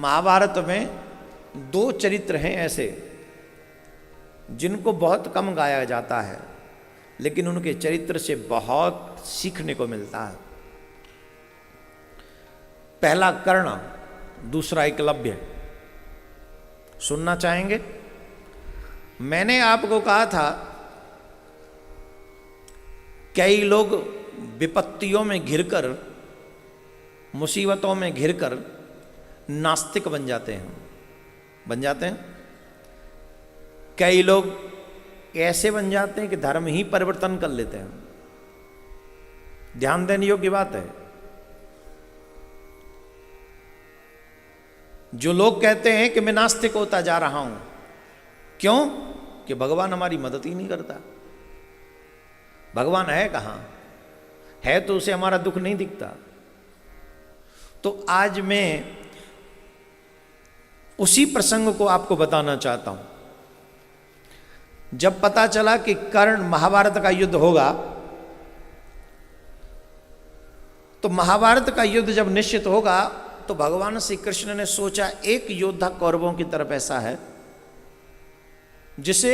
महाभारत में दो चरित्र हैं ऐसे जिनको बहुत कम गाया जाता है, लेकिन उनके चरित्र से बहुत सीखने को मिलता है। पहला कर्ण, दूसरा एकलव्य। सुनना चाहेंगे? मैंने आपको कहा था कई लोग विपत्तियों में घिरकर, मुसीबतों में घिरकर नास्तिक बन जाते हैं। कई लोग ऐसे बन जाते हैं कि धर्म ही परिवर्तन कर लेते हैं। ध्यान देने योग्य बात है। जो लोग कहते हैं कि मैं नास्तिक होता जा रहा हूं, क्यों? कि भगवान हमारी मदद ही नहीं करता। भगवान है कहां? है तो उसे हमारा दुख नहीं दिखता। तो आज मैं उसी प्रसंग को आपको बताना चाहता हूं। जब पता चला कि कर्ण, महाभारत का युद्ध होगा, तो महाभारत का युद्ध जब निश्चित होगा तो भगवान श्री कृष्ण ने सोचा एक योद्धा कौरवों की तरफ ऐसा है जिसे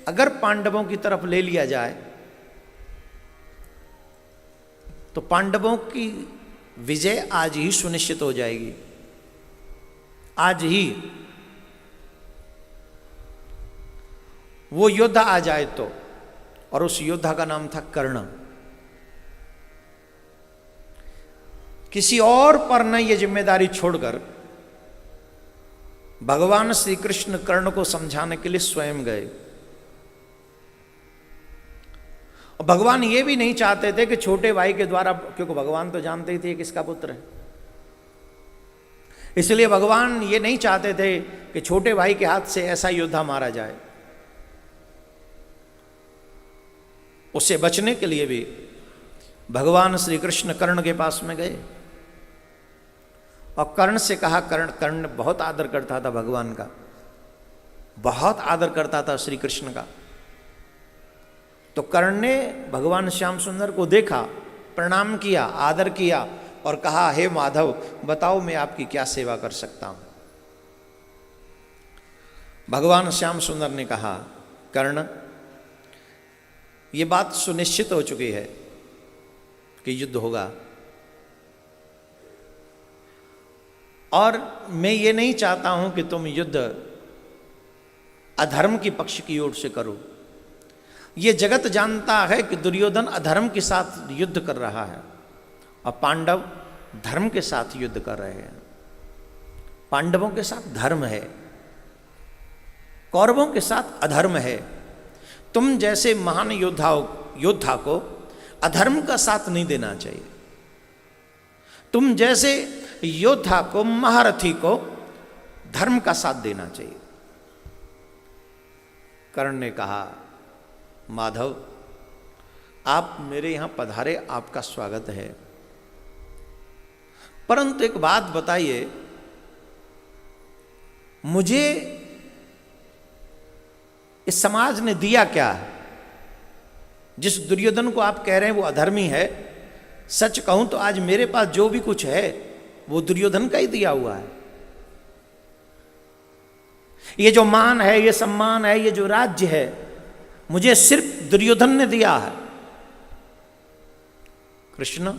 अगर पांडवों की तरफ ले लिया जाए तो पांडवों की विजय आज ही सुनिश्चित हो जाएगी। आज ही वो योद्धा आ जाए तो। और उस योद्धा का नाम था कर्ण। किसी और पर न ये जिम्मेदारी छोड़कर भगवान श्री कृष्ण कर्ण को समझाने के लिए स्वयं गए। और भगवान ये भी नहीं चाहते थे कि छोटे भाई के द्वारा, क्योंकि भगवान तो जानते ही थे किसका पुत्र है, इसलिए भगवान ये नहीं चाहते थे कि छोटे भाई के हाथ से ऐसा योद्धा मारा जाए। उससे बचने के लिए भी भगवान श्री कृष्ण कर्ण के पास में गए और कर्ण से कहा, कर्ण बहुत आदर करता था भगवान का, बहुत आदर करता था श्री कृष्ण का। तो कर्ण ने भगवान श्याम सुंदर को देखा, प्रणाम किया, आदर किया और कहा, हे माधव, बताओ मैं आपकी क्या सेवा कर सकता हूं। भगवान श्याम सुंदर ने कहा, कर्ण, ये बात सुनिश्चित हो चुकी है कि युद्ध होगा और मैं ये नहीं चाहता हूं कि तुम युद्ध अधर्म की पक्ष की ओर से करो। ये जगत जानता है कि दुर्योधन अधर्म के साथ युद्ध कर रहा है और पांडव धर्म के साथ युद्ध कर रहे हैं। पांडवों के साथ धर्म है, कौरवों के साथ अधर्म है। तुम जैसे महान योद्धा को अधर्म का साथ नहीं देना चाहिए। तुम जैसे योद्धा को, महारथी को धर्म का साथ देना चाहिए। कर्ण ने कहा, माधव, आप मेरे यहां पधारे, आपका स्वागत है, परंतु एक बात बताइए, मुझे इस समाज ने दिया क्या है? जिस दुर्योधन को आप कह रहे हैं वो अधर्मी है, सच कहूं तो आज मेरे पास जो भी कुछ है वो दुर्योधन का ही दिया हुआ है। ये जो मान है, ये सम्मान है, ये जो राज्य है, मुझे सिर्फ दुर्योधन ने दिया है। कृष्ण,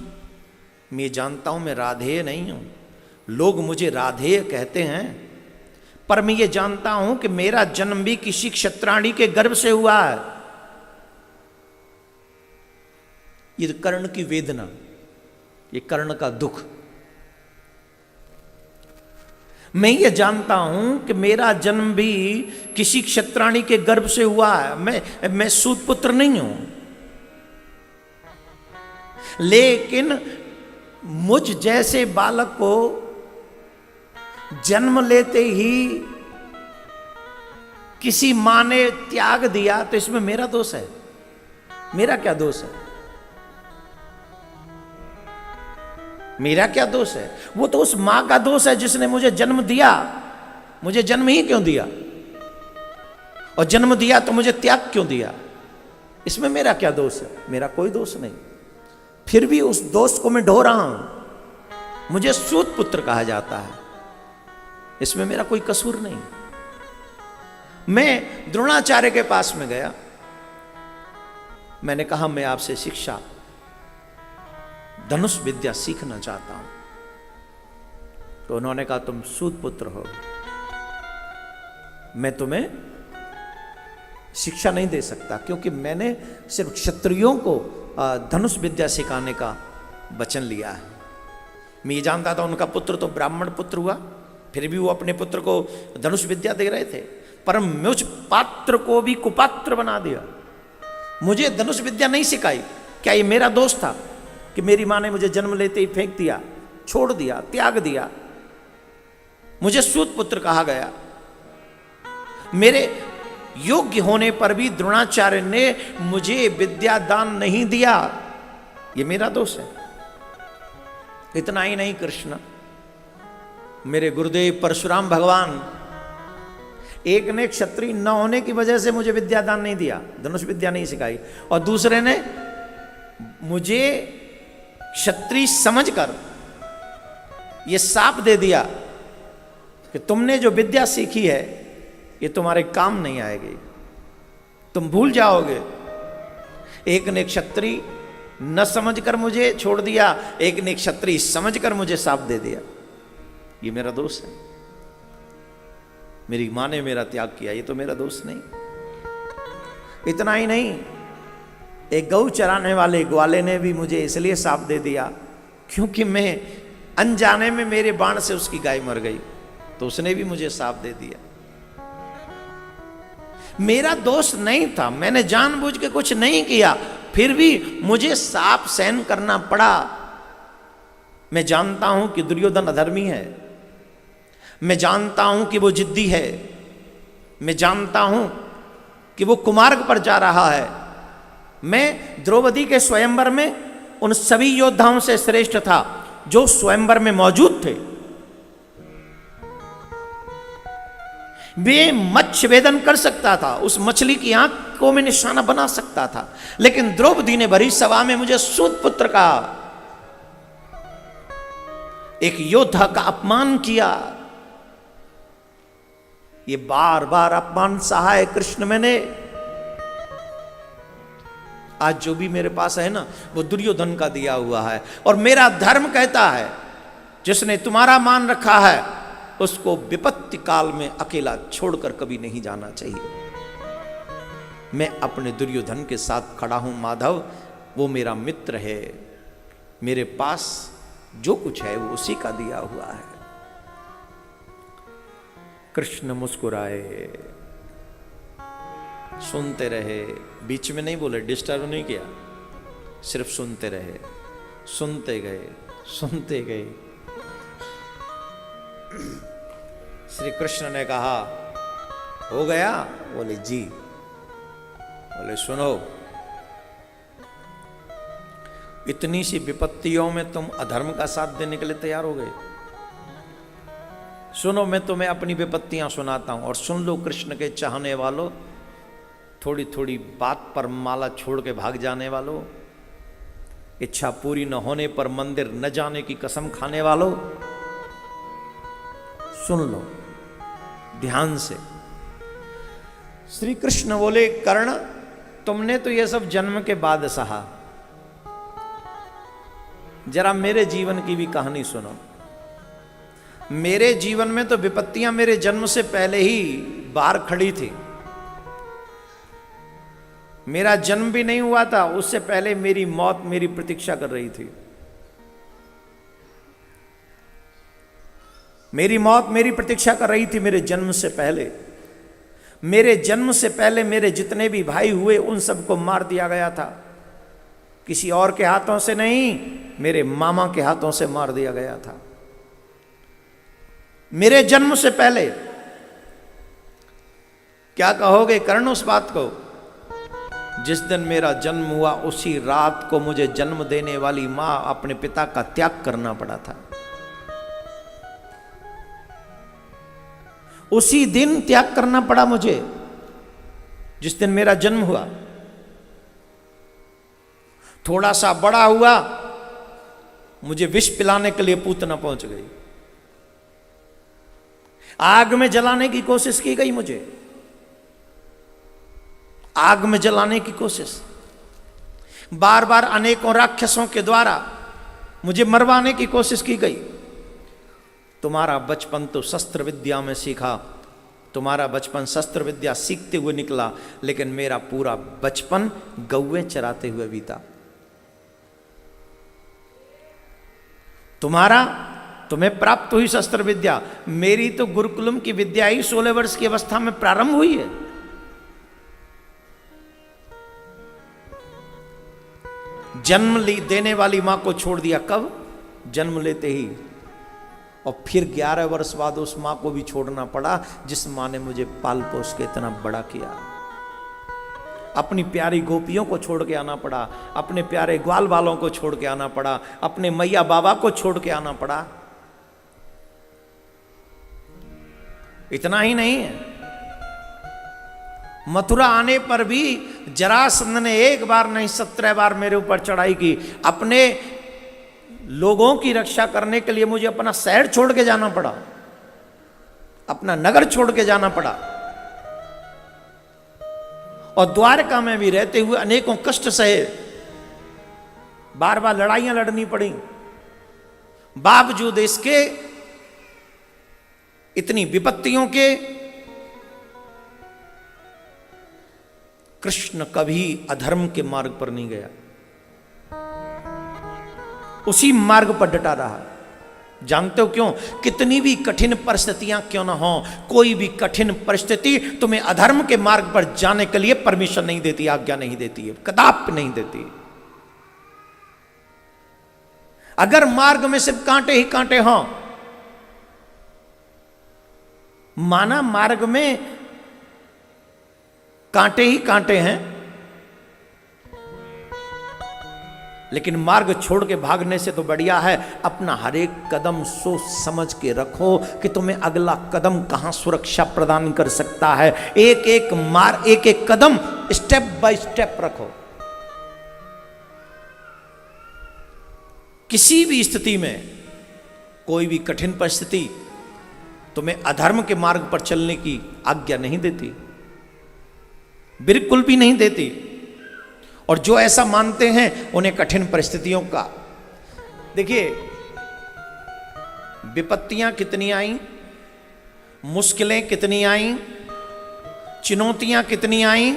मैं जानता हूं मैं राधेय नहीं हूं, लोग मुझे राधेय कहते हैं, पर मैं ये जानता हूं कि मेरा जन्म भी किसी क्षत्राणी के गर्भ से हुआ है। ये कर्ण की वेदना, ये कर्ण का दुख। मैं ये जानता हूं कि मेरा जन्म भी किसी क्षत्राणी के गर्भ से हुआ है। मैं सूत पुत्र नहीं हूं, लेकिन मुझ जैसे बालक को जन्म लेते ही किसी मां ने त्याग दिया, तो इसमें मेरा दोष है? मेरा क्या दोष है? मेरा क्या दोष है? वो तो उस मां का दोष है जिसने मुझे जन्म दिया। मुझे जन्म ही क्यों दिया? और जन्म दिया तो मुझे त्याग क्यों दिया? इसमें मेरा क्या दोष है? मेरा कोई दोष नहीं। फिर भी उस दोष को मैं ढो रहा हूं। मुझे सूत पुत्र कहा जाता है। इसमें मेरा कोई कसूर नहीं। मैं द्रोणाचार्य के पास में गया, मैंने कहा मैं आपसे शिक्षा धनुष विद्या सीखना चाहता हूं। तो उन्होंने कहा तुम सूत पुत्र हो, मैं तुम्हें शिक्षा नहीं दे सकता, क्योंकि मैंने सिर्फ क्षत्रियों को धनुष विद्या सिखाने का वचन लिया है। मैं ये जानता था उनका पुत्र तो ब्राह्मण पुत्र हुआ, फिर भी वो अपने पुत्र को धनुष विद्या दे रहे थे, पर मुझ पात्र को भी कुपात्र बना दिया। मुझे धनुष विद्या नहीं सिखाई। क्या ये मेरा दोष था कि मेरी माँ ने मुझे जन्म लेते ही फेंक दिया, छोड़ दिया, त्याग दिया? मुझे सूत पुत्र कहा गया। मेरे योग्य होने पर भी द्रोणाचार्य ने मुझे विद्या दान नहीं दिया, ये मेरा दोष है। इतना ही नहीं, कृष्ण मेरे गुरुदेव परशुराम भगवान, एक ने क्षत्रिय न होने की वजह से मुझे विद्या दान नहीं दिया, धनुष विद्या नहीं सिखाई, और दूसरे ने मुझे क्षत्रिय समझकर यह शाप दे दिया कि तुमने जो विद्या सीखी है ये तुम्हारे काम नहीं आएगी, तुम भूल जाओगे। एक ने क्षत्रिय न समझकर मुझे छोड़ दिया, एक ने क्षत्रिय समझकर मुझे शाप दे दिया, ये मेरा दोष है। मेरी मां ने मेरा त्याग किया, ये तो मेरा दोष नहीं। इतना ही नहीं, एक गऊ चराने वाले ग्वाले ने भी मुझे इसलिए शाप दे दिया क्योंकि मैं अनजाने में मेरे बाण से उसकी गाय मर गई, तो उसने भी मुझे शाप दे दिया। मेरा दोष नहीं था, मैंने जानबूझ के कुछ नहीं किया, फिर भी मुझे शाप सहन करना पड़ा। मैं जानता हूं कि दुर्योधन अधर्मी है, मैं जानता हूं कि वो जिद्दी है, मैं जानता हूं कि वो कुमार्ग पर जा रहा है। मैं द्रौपदी के स्वयंवर में उन सभी योद्धाओं से श्रेष्ठ था जो स्वयंवर में मौजूद थे। वे मत्स्य वेदन कर सकता था, उस मछली की आंख को मैं निशाना बना सकता था, लेकिन द्रौपदी ने भरी सभा में मुझे सूत पुत्र का, एक योद्धा का अपमान किया। ये बार बार अपमान सहा है कृष्ण मैंने। आज जो भी मेरे पास है ना, वो दुर्योधन का दिया हुआ है, और मेरा धर्म कहता है जिसने तुम्हारा मान रखा है उसको विपत्ति काल में अकेला छोड़कर कभी नहीं जाना चाहिए। मैं अपने दुर्योधन के साथ खड़ा हूं माधव, वो मेरा मित्र है, मेरे पास जो कुछ है वो उसी का दिया हुआ है। कृष्ण मुस्कुराए, सुनते रहे, बीच में नहीं बोले, डिस्टर्ब नहीं किया, सिर्फ सुनते रहे, सुनते गए, सुनते गए। श्री कृष्ण ने कहा हो गया? बोले जी। बोले सुनो, इतनी सी विपत्तियों में तुम अधर्म का साथ देने के लिए तैयार हो गए? सुनो, मैं तुम्हें अपनी विपत्तियां सुनाता हूं, और सुन लो कृष्ण के चाहने वालों, थोड़ी थोड़ी बात पर माला छोड़ के भाग जाने वालों, इच्छा पूरी न होने पर मंदिर न जाने की कसम खाने वालों, सुन लो ध्यान से। श्री कृष्ण बोले कर्ण, तुमने तो यह सब जन्म के बाद सहा, जरा मेरे जीवन की भी कहानी सुनो। मेरे जीवन में तो विपत्तियां मेरे जन्म से पहले ही बाहर खड़ी थी। मेरा जन्म भी नहीं हुआ था, उससे पहले मेरी मौत मेरी प्रतीक्षा कर रही थी। मेरी मौत मेरी प्रतीक्षा कर रही थी मेरे जन्म से पहले। मेरे जन्म से पहले मेरे जितने भी भाई हुए उन सबको मार दिया गया था, किसी और के हाथों से नहीं, मेरे मामा के हाथों से मार दिया गया था मेरे जन्म से पहले। क्या कहोगे कर्ण उस बात को? जिस दिन मेरा जन्म हुआ उसी रात को मुझे जन्म देने वाली मां अपने पिता का त्याग करना पड़ा था। उसी दिन त्याग करना पड़ा मुझे, जिस दिन मेरा जन्म हुआ। थोड़ा सा बड़ा हुआ, मुझे विष पिलाने के लिए पूतना पहुंच गई। आग में जलाने की कोशिश की गई मुझे, आग में जलाने की कोशिश, बार बार अनेकों राक्षसों के द्वारा मुझे मरवाने की कोशिश की गई। तुम्हारा बचपन तो शस्त्र विद्या में सीखा, तुम्हारा बचपन शस्त्र विद्या सीखते हुए निकला, लेकिन मेरा पूरा बचपन गौएं चराते हुए बीता। तुम्हें प्राप्त हुई शस्त्र विद्या, मेरी तो गुरुकुलम की विद्या ही 16 वर्ष की अवस्था में प्रारंभ हुई है। जन्म देने वाली मां को छोड़ दिया कब? जन्म लेते ही। और फिर 11 वर्ष बाद उस मां को भी छोड़ना पड़ा जिस मां ने मुझे पाल पोस के इतना बड़ा किया। अपनी प्यारी गोपियों को छोड़ के आना पड़ा, अपने प्यारे ग्वाल वालों को छोड़ के आना पड़ा, अपने मैया बाबा को छोड़ के आना पड़ा। इतना ही नहीं है, मथुरा आने पर भी जरासंध ने एक बार नहीं 17 बार मेरे ऊपर चढ़ाई की। अपने लोगों की रक्षा करने के लिए मुझे अपना शहर छोड़ के जाना पड़ा, अपना नगर छोड़ के जाना पड़ा, और द्वारका में भी रहते हुए अनेकों कष्ट सहे, बार बार लड़ाइयां लड़नी पड़ी। बावजूद इसके, इतनी विपत्तियों के, कृष्ण कभी अधर्म के मार्ग पर नहीं गया, उसी मार्ग पर डटा रहा। जानते हो क्यों? कितनी भी कठिन परिस्थितियां क्यों ना हो, कोई भी कठिन परिस्थिति तुम्हें अधर्म के मार्ग पर जाने के लिए परमिशन नहीं देती, आज्ञा नहीं देती है, कदापि नहीं देती। अगर मार्ग में सिर्फ कांटे ही कांटे हों, माना मार्ग में कांटे ही कांटे हैं, लेकिन मार्ग छोड़ के भागने से तो बढ़िया है अपना हर एक कदम सोच समझ के रखो कि तुम्हें अगला कदम कहां सुरक्षा प्रदान कर सकता है। एक एक कदम स्टेप बाय स्टेप रखो। किसी भी स्थिति में, कोई भी कठिन परिस्थिति तुम्हें अधर्म के मार्ग पर चलने की आज्ञा नहीं देती, बिल्कुल भी नहीं देती। और जो ऐसा मानते हैं उन्हें कठिन परिस्थितियों का, देखिए विपत्तियां कितनी आई, मुश्किलें कितनी आई, चुनौतियां कितनी आई,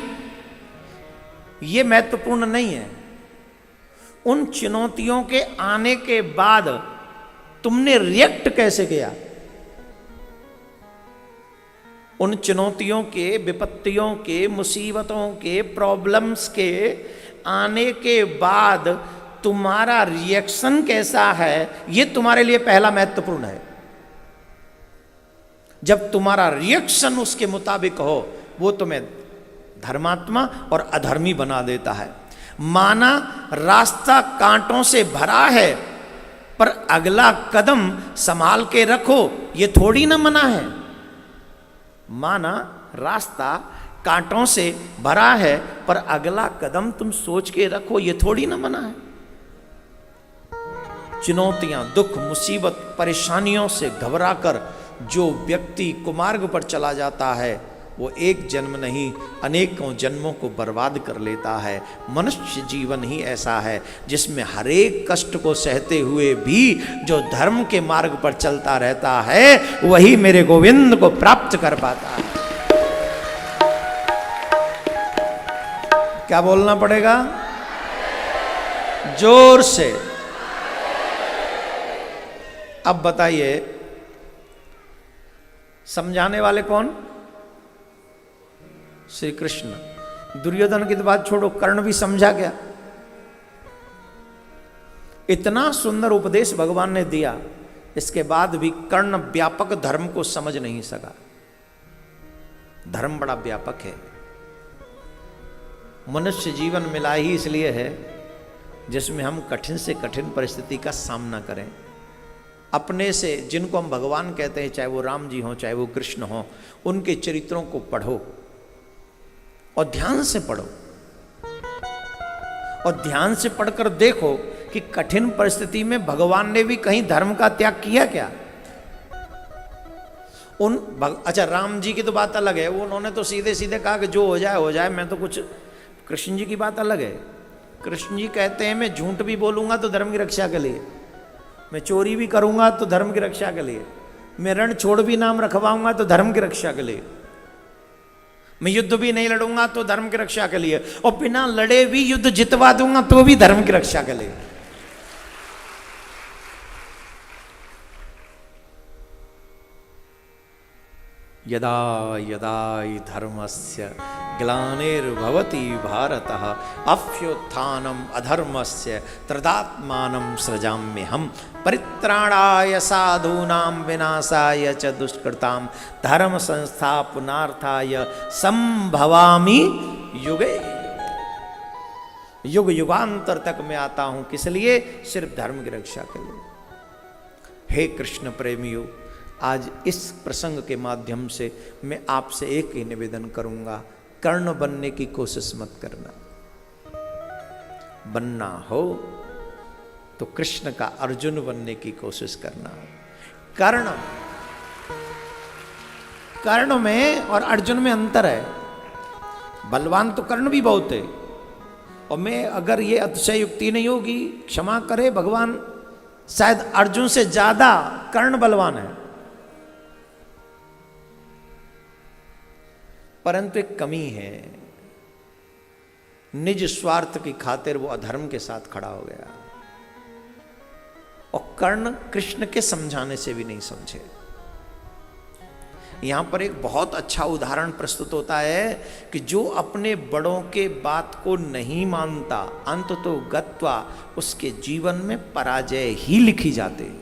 ये महत्वपूर्ण नहीं है। उन चुनौतियों के आने के बाद तुमने रिएक्ट कैसे किया, उन चुनौतियों के, विपत्तियों के, मुसीबतों के, प्रॉब्लम्स के आने के बाद तुम्हारा रिएक्शन कैसा है, ये तुम्हारे लिए पहला महत्वपूर्ण है। जब तुम्हारा रिएक्शन उसके मुताबिक हो, वो तुम्हें धर्मात्मा और अधर्मी बना देता है। माना रास्ता कांटों से भरा है, पर अगला कदम संभाल के रखो, ये थोड़ी ना मना है। माना रास्ता कांटों से भरा है, पर अगला कदम तुम सोच के रखो, ये थोड़ी ना मना है। चुनौतियां, दुख, मुसीबत, परेशानियों से घबराकर जो व्यक्ति कुमार्ग पर चला जाता है, वो एक जन्म नहीं अनेकों जन्मों को बर्बाद कर लेता है। मनुष्य जीवन ही ऐसा है जिसमें हर एक कष्ट को सहते हुए भी जो धर्म के मार्ग पर चलता रहता है, वही मेरे गोविंद को प्राप्त कर पाता है। क्या बोलना पड़ेगा? जोर से। अब बताइए, समझाने वाले कौन? श्री कृष्ण। दुर्योधन की तो बात छोड़ो, कर्ण भी समझा गया। इतना सुंदर उपदेश भगवान ने दिया, इसके बाद भी कर्ण व्यापक धर्म को समझ नहीं सका। धर्म बड़ा व्यापक है। मनुष्य जीवन मिला ही इसलिए है जिसमें हम कठिन से कठिन परिस्थिति का सामना करें। अपने से, जिनको हम भगवान कहते हैं, चाहे वो राम जी हों, चाहे वो कृष्ण हों, उनके चरित्रों को पढ़ो और ध्यान से पढ़ो, और ध्यान से पढ़कर देखो कि कठिन परिस्थिति में भगवान ने भी कहीं धर्म का त्याग किया क्या? अच्छा राम जी की तो बात अलग है, वो उन्होंने तो सीधे सीधे कहा कि जो हो जाए, मैं तो कुछ। कृष्ण जी की बात अलग है। कृष्ण जी कहते हैं मैं झूठ भी बोलूंगा तो धर्म की रक्षा के लिए, मैं चोरी भी करूंगा तो धर्म की रक्षा के लिए, मैं रण छोड़ भी नाम रखवाऊंगा तो धर्म की रक्षा के लिए, मैं युद्ध भी नहीं लड़ूंगा तो धर्म की रक्षा के लिए, और बिना लड़े भी युद्ध जितवा दूंगा तो भी धर्म की रक्षा के लिए। यदा यदा हि धर्मस्य ग्लानिर्भवति भारतः अभ्युत्थानम् अधर्मस्य तदात्मानं सृजाम्यहम् परित्राणाय साधूनां विनाशाय च दुष्कृतां धर्म संस्थापनार्थाय संभवामि युगे। युग युगांतर तक मैं आता हूं, किस लिए? सिर्फ धर्म की रक्षा के लिए। हे कृष्ण प्रेमियों, आज इस प्रसंग के माध्यम से मैं आपसे एक ही निवेदन करूंगा, कर्ण बनने की कोशिश मत करना। बनना हो तो कृष्ण का अर्जुन बनने की कोशिश करना। कर्ण में और अर्जुन में अंतर है। बलवान तो कर्ण भी बहुत है, और मैं अगर ये अतिशयोक्ति नहीं होगी, क्षमा करे भगवान, शायद अर्जुन से ज्यादा कर्ण बलवान है, परंतु एक कमी है, निज स्वार्थ की खातिर वो अधर्म के साथ खड़ा हो गया, और कर्ण कृष्ण के समझाने से भी नहीं समझे। यहां पर एक बहुत अच्छा उदाहरण प्रस्तुत होता है कि जो अपने बड़ों के बात को नहीं मानता, अंततो गत्वा उसके जीवन में पराजय ही लिखी जाती है।